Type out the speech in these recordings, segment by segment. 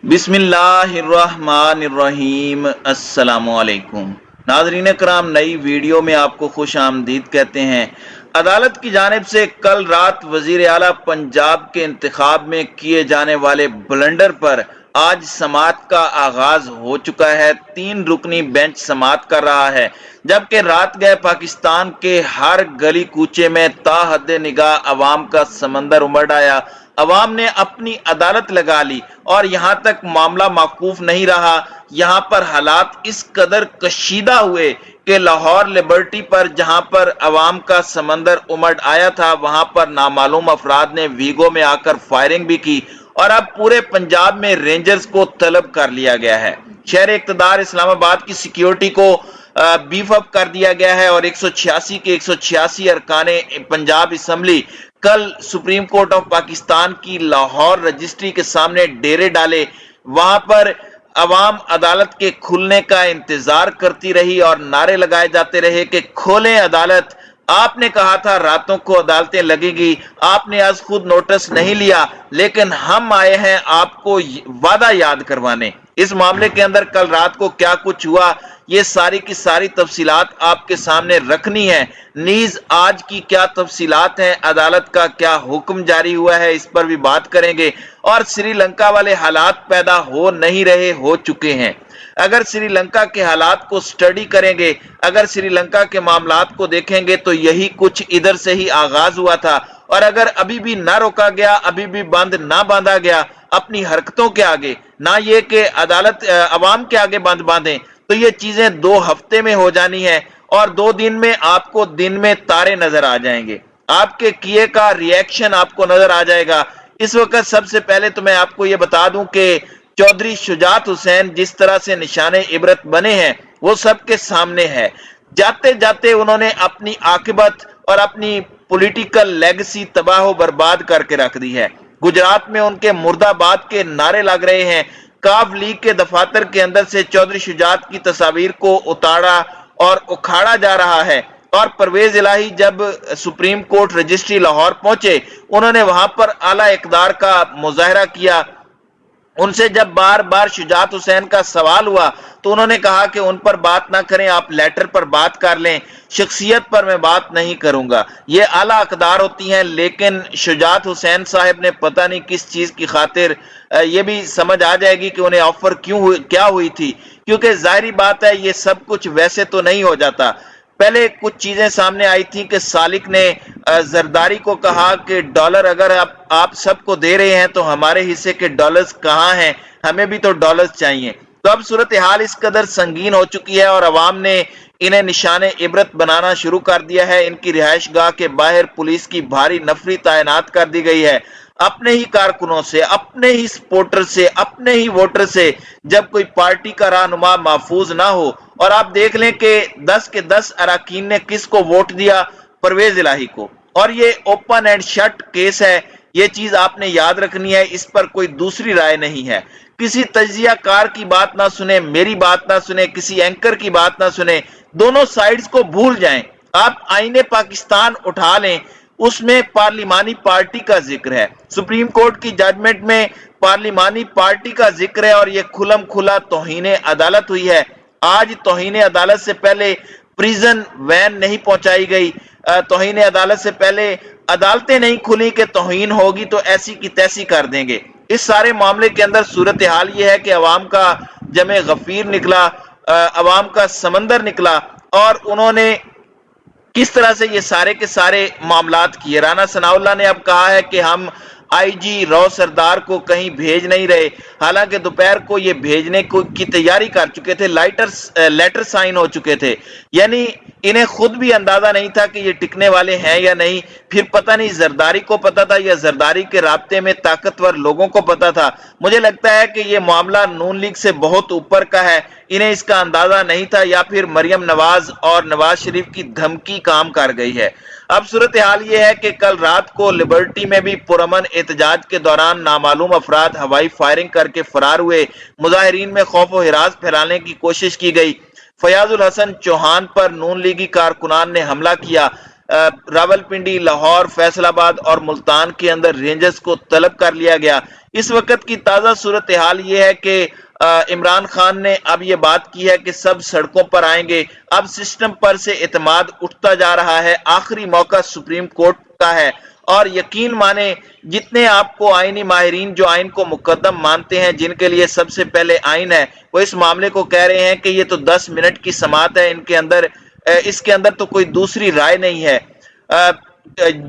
बिस्मिल्लाहिर्रहमानिर्रहीम। अस्सलामुअलैकुम नाज़रीन कराम, नई वीडियो में आपको खुश आमदीद कहते हैं। अदालत की जानिब से कल रात वजीर आला पंजाब के इंतखाब में किए जाने वाले ब्लंडर पर आज समाअत का आगाज हो चुका है। 3 रुकनी बेंच समाअत कर रहा है, जबकि रात गए पाकिस्तान के हर गली कूचे में ताहद निगाह अवाम का समंदर उमड़ आया। अवाम ने अपनी अदालत लगा ली और यहाँ तक मामला मौकूफ नहीं रहा। यहाँ पर हालात इस कदर कशीदा हुए कि लाहौर लिबर्टी पर जहाँ पर अवाम का समंदर उमड़ आया था, वहां पर नामालूम अफराद ने वीगो में आकर फायरिंग भी की और अब पूरे पंजाब में रेंजर्स को तलब कर लिया गया है। शहर इक़्तिदार इस्लामाबाद की सिक्योरिटी को बीफ अप कर दिया गया है और 186 के 186 अरकाने पंजाब असम्बली कल सुप्रीम कोर्ट ऑफ पाकिस्तान की लाहौर रजिस्ट्री के सामने डेरे डाले। वहां पर अवाम अदालत के खुलने का इंतजार करती रही और नारे लगाए जाते रहे कि खोलें अदालत। आपने कहा था रातों को अदालतें लगेगी, आपने आज खुद नोटिस नहीं लिया, लेकिन हम आए हैं आपको वादा याद करवाने। इस मामले के अंदर कल रात को क्या कुछ हुआ, ये सारी की सारी तफसीलात आपके सामने रखनी है। नीज आज की क्या तफसीलात हैं, अदालत का क्या हुक्म जारी हुआ है, इस पर भी बात करेंगे। और श्रीलंका वाले हालात पैदा हो नहीं रहे, हो चुके हैं। अगर श्रीलंका के हालात को स्टडी करेंगे, अगर श्रीलंका के मामलात को देखेंगे तो यही कुछ इधर से ही आगाज हुआ था। और अगर अभी भी ना रोका गया, अभी भी बंद ना बांधा गया अपनी हरकतों के आगे, ना ये कि अदालत अवाम के आगे बंद बांधे, तो ये चीजें 2 हफ्ते में हो जानी है और 2 दिन में आपको दिन में तारे नजर आ जाएंगे, आपके किए का रिएक्शन आपको नजर आ जाएगा। इस वक्त सबसे पहले तो मैं आपको ये बता दूं कि चौधरी शुजात हुसैन जिस तरह से निशाने इबरत बने हैं वो सबके सामने है। जाते जाते उन्होंने अपनी आकिबत और अपनी पॉलिटिकल लेगेसी तबाह बर्बाद करके रख दी है। गुजरात में उनके मुर्दाबाद के नारे लग रहे हैं। काफ लीग के दफातर के अंदर से चौधरी शुजात की तस्वीर को उतारा और उखाड़ा जा रहा है। और परवेज इलाही जब सुप्रीम कोर्ट रजिस्ट्री लाहौर पहुंचे, उन्होंने वहां पर आला इक़्तिदार का मुजाहरा किया। उनसे जब बार बार शुजात हुसैन का सवाल हुआ तो उन्होंने कहा कि उन पर बात ना करें, आप लेटर पर बात कर लें, शख्सियत पर मैं बात नहीं करूंगा। ये आला अक़दार होती हैं। लेकिन शुजात हुसैन साहब ने पता नहीं किस चीज की खातिर, ये भी समझ आ जाएगी कि उन्हें ऑफर क्या हुई थी, क्योंकि जाहिर बात है ये सब कुछ वैसे तो नहीं हो जाता। पहले कुछ चीजें सामने आई थी कि सालिक ने जरदारी को कहा कि डॉलर अगर आप सबको दे रहे हैं तो हमारे हिस्से के डॉलर्स कहाँ हैं, हमें भी तो डॉलर्स चाहिए। तो अब सूरत हाल इस कदर संगीन हो चुकी है और अवाम ने इन्हें निशाने इबरत बनाना शुरू कर दिया है। इनकी रिहाइश गाह के बाहर पुलिस की भारी नफरी तैनात कर दी गई है। अपने ही कारकुनों से, अपने ही सपोर्टर से, अपने ही वोटर से जब कोई पार्टी का रहनुमा महफूज ना हो। और आप देख लें कि 10 के 10 अरकान ने किसको वोट दिया, परवेज इलाही को। और ये ओपन एंड शट केस है, ये चीज आपने याद रखनी है, इस पर कोई दूसरी राय नहीं है। किसी तजियाकार की बात ना सुने, मेरी बात ना सुने, किसी एंकर की बात ना सुने, दोनों साइड्स को भूल जाएं। आप आईने पाकिस्तान उठा लें, उसमें पार्लिमानी पार्टी का जिक्र है। सुप्रीम कोर्ट की जजमेंट में पार्लिमानी पार्टी का जिक्र है और यह खुलम खुला तौहीन अदालत हुई है। आज तौहीन अदालत से पहले प्रिजन वैन नहीं पहुंचाई गई, तौहीन अदालत से पहले अदालतें नहीं खुली कि तौहीन होगी तो ऐसी की तैसी कर देंगे। इस सारे मामले के अंदर सूरत हाल ये है कि अवाम का जमे गफीर निकला, अवाम का समंदर निकला और उन्होंने किस तरह से ये सारे के सारे मामलात किए। राना सनाउल्लाह ने अब कहा है कि हम आईजी राव सरदार को कहीं भेज नहीं रहे, हालांकि दोपहर को ये भेजने की तैयारी कर चुके थे, लेटर साइन हो चुके थे। यानी इन्हें खुद भी अंदाजा नहीं था कि ये टिकने वाले हैं या नहीं। फिर पता नहीं जरदारी को पता था या जरदारी के राब्ते में ताकतवर लोगों को पता था। मुझे लगता है कि ये मामला नून लीग से बहुत ऊपर का है, इन्हें इसका अंदाजा नहीं था या फिर मरियम नवाज और नवाज शरीफ की धमकी काम कर गई है। अब सूरत हाल ये है कि कल रात को लिबर्टी में भी पुरअमन एहतजाज के दौरान नामालूम अफराद हवाई फायरिंग करके फरार हुए। मुजाहिरीन में खौफ व हिरास फैलाने की कोशिश की गई। फयाजुल हसन चौहान पर नून लीगी कारकुनान ने हमला किया। रावलपिंडी, लाहौर, फैसलाबाद और मुल्तान के अंदर रेंजर्स को तलब कर लिया गया। اس وقت کی تازہ صورتحال یہ ہے کہ عمران خان نے اب یہ بات کی ہے کہ سب سڑکوں پر آئیں گے. اب سسٹم پر سے اعتماد اٹھتا جا رہا ہے. آخری موقع سپریم کورٹ کا ہے اور یقین مانے جتنے آپ کو آئینی ماہرین جو آئین کو مقدم مانتے ہیں، جن کے لیے سب سے پہلے آئین ہے، وہ اس معاملے کو کہہ رہے ہیں کہ یہ تو 10 منٹ کی سماعت ہے، اس کے اندر تو کوئی دوسری رائے نہیں ہے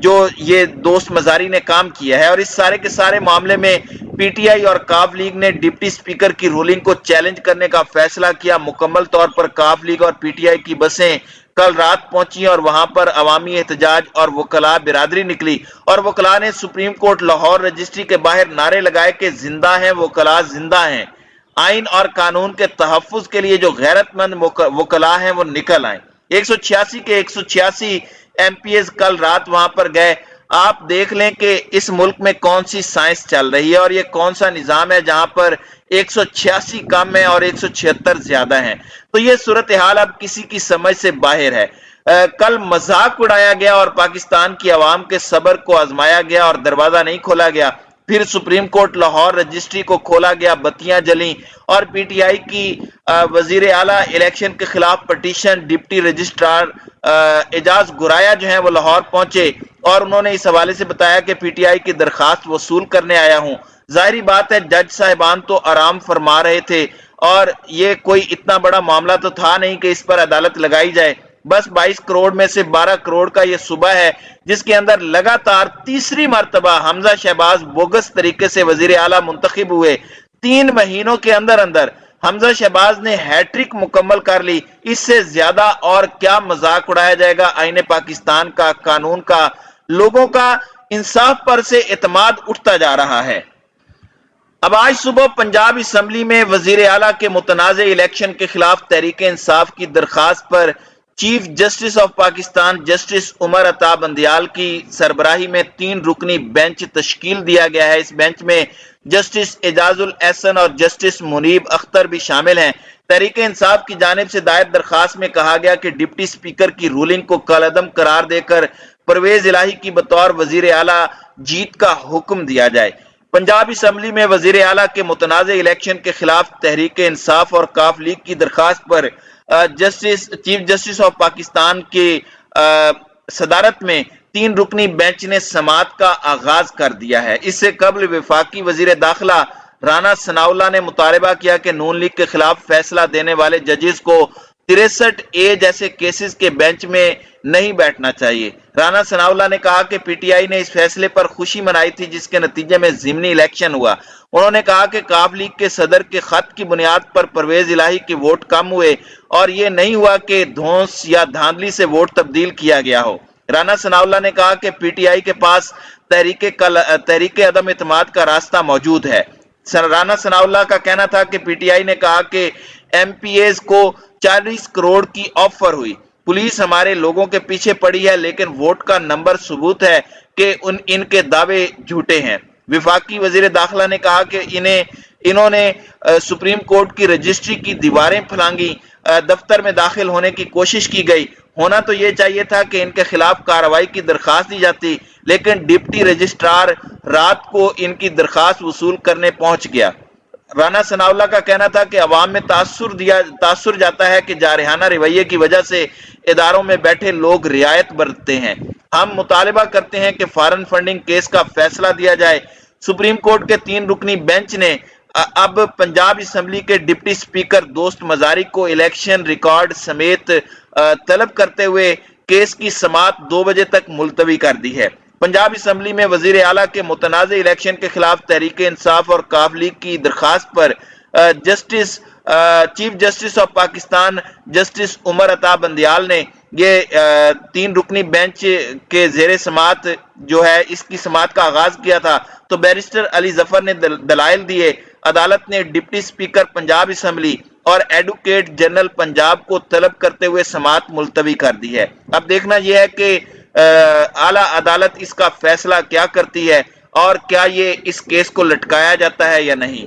جو یہ دوست مزاری نے کام کیا ہے. اور اس سارے کے سارے معاملے میں پی ٹی آئی اور کاف لیگ نے ڈپٹی سپیکر کی رولنگ کو چیلنج کرنے کا فیصلہ کیا. مکمل طور پر کاف لیگ اور پی ٹی آئی کی بسیں کل رات پہنچی اور وہاں پر عوامی احتجاج اور وکلاء برادری نکلی اور وکلاء نے سپریم کورٹ لاہور رجسٹری کے باہر نعرے لگائے کہ زندہ ہیں وکلاء، زندہ ہیں. آئین اور قانون کے تحفظ کے لیے جو غیرت مند وکلاء ہیں وہ نکل آئیں. 186 کے 186 ایم پی ایز کل رات وہاں پر گئے. آپ دیکھ لیں کہ اس ملک میں کون سی سائنس چل رہی ہے اور یہ کون سا نظام ہے جہاں پر 186 کم ہیں اور 176 زیادہ ہیں. تو یہ صورتحال اب کسی کی سمجھ سے باہر ہے. کل مذاق اڑایا گیا اور پاکستان کی عوام کے صبر کو آزمایا گیا اور دروازہ نہیں کھولا گیا. پھر سپریم کورٹ لاہور رجسٹری کو کھولا گیا، بتیاں جلیں اور پی ٹی آئی کی وزیر اعلیٰ الیکشن کے خلاف پٹیشن ڈپٹی رجسٹرار اعجاز گرایا جو ہیں وہ لاہور پہنچے اور انہوں نے اس حوالے سے بتایا کہ پی ٹی آئی کی درخواست وصول کرنے آیا ہوں. ظاہری بات ہے جج صاحبان تو آرام فرما رہے تھے اور یہ کوئی اتنا بڑا معاملہ تو تھا نہیں کہ اس پر عدالت لگائی جائے. بس 22 کروڑ میں سے 12 کروڑ کا یہ صوبہ ہے جس کے اندر لگاتار تیسری مرتبہ حمزہ شہباز بوگس طریقے سے وزیر اعلیٰ منتخب ہوئے. 3 مہینوں کے اندر حمزہ شہباز نے ہیٹرک مکمل کر لی. اس سے زیادہ اور کیا مذاق اڑایا جائے گا آئین پاکستان کا، قانون کا. لوگوں کا انصاف پر سے اعتماد اٹھتا جا رہا ہے. اب آج صبح پنجاب اسمبلی میں وزیر اعلیٰ کے متنازع الیکشن کے خلاف تحریک انصاف کی درخواست پر chief justice of Pakistan justice Umar Ata Bandial کی سربراہی میں 3 رکنی بینچ تشکیل دیا گیا ہے. اس بینچ میں جسٹس اعجاز الاحسن اور جسٹس منیب اختر بھی شامل ہیں. تحریک انصاف کی جانب سے دائر درخواست میں کہا گیا کہ ڈپٹی سپیکر کی رولنگ کو کالعدم قرار دے کر پرویز الہی کی بطور وزیر اعلیٰ جیت کا حکم دیا جائے. پنجاب اسمبلی میں وزیر اعلیٰ کے متنازع الیکشن کے خلاف تحریک انصاف اور کاف لیگ کی درخواست پر چیف جسٹس آف پاکستان کی صدارت میں 3 رکنی بینچ نے سماعت کا آغاز کر دیا ہے. اس سے قبل وفاقی وزیر داخلہ رانا ثناءاللہ نے مطالبہ کیا کہ نون لیگ کے خلاف فیصلہ دینے والے ججز کو 63A جیسے کیسز کے بینچ میں نہیں بیٹھنا چاہیے. رانا ثناءاللہ نے کہا کہ پی ٹی آئی نے اس فیصلے پر خوشی منائی تھی جس کے نتیجے میں ضمنی الیکشن ہوا. انہوں نے کہا کہ کاف لیگ کے صدر کے خط کی بنیاد پر پرویز الہی کے ووٹ کم ہوئے اور یہ نہیں ہوا کہ دھونس یا دھاندلی سے ووٹ تبدیل کیا گیا ہو. رانا ثناءاللہ نے کہا کہ پی ٹی آئی کے پاس تحریک عدم اعتماد کا راستہ موجود ہے. رانا ثناءاللہ کا کہنا تھا کہ پی ٹی آئی نے کہا کہ ایم پی ایز کو 40 کروڑ کی آفر ہوئی. پولیس ہمارے لوگوں کے پیچھے پڑی ہے لیکن ووٹ کا نمبر ثبوت ہے کہ ان کے دعوے جھوٹے ہیں. وفاقی وزیر داخلہ نے کہا کہ انہوں نے سپریم کورٹ کی رجسٹری کی دیواریں پھلانگی، دفتر میں داخل ہونے کی کوشش کی گئی. ہونا تو یہ چاہیے تھا کہ ان کے خلاف کارروائی کی درخواست دی جاتی لیکن ڈپٹی رجسٹرار رات کو ان کی درخواست وصول کرنے پہنچ گیا. رانا ثناءاللہ کا کہنا تھا کہ عوام میں تاثر جاتا ہے کہ جارحانہ رویے کی وجہ سے اداروں میں بیٹھے لوگ رعایت برتتے ہیں. ہم مطالبہ کرتے ہیں کہ فارن فنڈنگ کیس کا فیصلہ دیا جائے. سپریم کورٹ کے 3 رکنی بینچ نے اب پنجاب اسمبلی کے ڈپٹی سپیکر دوست مزاری کو الیکشن ریکارڈ سمیت طلب کرتے ہوئے کیس کی سماعت 2 بجے تک ملتوی کر دی ہے. پنجاب اسمبلی میں وزیر اعلیٰ کے متنازع الیکشن کے خلاف تحریک انصاف اور کاف لیگ کی درخواست پر chief justice of Pakistan justice Umar Ata Bandial نے یہ 3 رکنی بینچ کے زیر سماعت جو ہے اس کی سماعت کا آغاز کیا تھا تو بیرسٹر علی ظفر نے دلائل دیے. عدالت نے ڈپٹی سپیکر پنجاب اسمبلی اور ایڈوکیٹ جنرل پنجاب کو طلب کرتے ہوئے سماعت ملتوی کر دی ہے. اب دیکھنا یہ ہے کہ اعلیٰ عدالت اس کا فیصلہ کیا کرتی ہے اور کیا یہ اس کیس کو لٹکایا جاتا ہے یا نہیں.